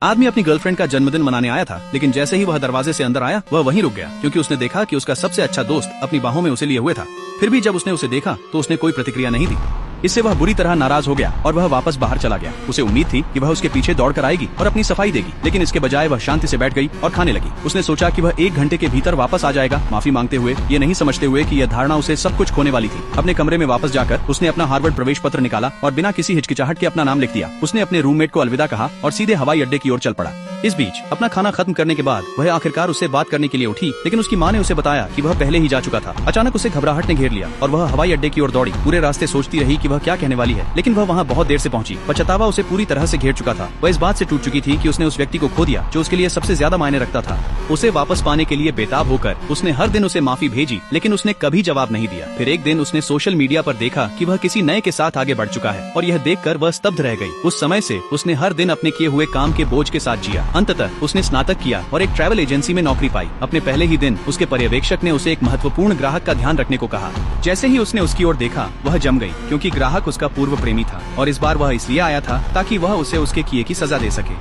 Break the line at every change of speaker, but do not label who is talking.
आदमी अपनी गर्लफ्रेंड का जन्मदिन मनाने आया था, लेकिन जैसे ही वह दरवाजे से अंदर आया वह वहीं रुक गया, क्योंकि उसने देखा कि उसका सबसे अच्छा दोस्त अपनी बाहों में उसे लिए हुए था। फिर भी जब उसने उसे देखा तो उसने कोई प्रतिक्रिया नहीं दी। इससे वह बुरी तरह नाराज हो गया और वह वापस बाहर चला गया। उसे उम्मीद थी कि वह उसके पीछे दौड़ कर आएगी और अपनी सफाई देगी, लेकिन इसके बजाय वह शांति से बैठ गई और खाने लगी। उसने सोचा कि वह 1 घंटे के भीतर वापस आ जाएगा, माफी मांगते हुए, ये नहीं समझते हुए कि यह धारणा उसे सब कुछ खोने वाली थी। अपने कमरे में वापस जाकर उसने अपना हार्वर्ड प्रवेश पत्र निकाला और बिना किसी हिचकिचाहट के अपना नाम लिख दिया। उसने अपने रूममेट को अलविदा कहा और सीधे हवाई अड्डे की ओर चल पड़ा। इस बीच अपना खाना खत्म करने के बाद वह आखिरकार उससे बात करने के लिए उठी, लेकिन उसकी माँ ने उसे बताया कि वह पहले ही जा चुका था। अचानक उसे घबराहट ने घेर लिया और वह हवाई अड्डे की ओर दौड़ी। पूरे रास्ते सोचती रही कि वह क्या कहने वाली है, लेकिन वह वहाँ बहुत देर से पहुंची। पछतावा उसे पूरी तरह से घेर चुका था। वह इस बात से टूट चुकी थी कि उसने उस व्यक्ति को खो दिया जो उसके लिए सबसे ज्यादा मायने रखता था। उसे वापस पाने के लिए बेताब होकर उसने हर दिन उसे माफी भेजी, लेकिन उसने कभी जवाब नहीं दिया। फिर एक दिन उसने सोशल मीडिया पर देखा कि वह किसी नए के साथ आगे बढ़ चुका है और यह देखकर वह स्तब्ध रह गई। उस समय से उसने हर दिन अपने किए हुए काम के बोझ के साथ जिया। अंततः उसने स्नातक किया और एक ट्रैवल एजेंसी में नौकरी पाई। अपने पहले ही दिन उसके पर्यवेक्षक ने उसे एक महत्वपूर्ण ग्राहक का ध्यान रखने को कहा। जैसे ही उसने उसकी ओर देखा वह जम गई, क्योंकि ग्राहक उसका पूर्व प्रेमी था और इस बार वह इसलिए आया था ताकि वह उसे उसके किए की सजा दे सके।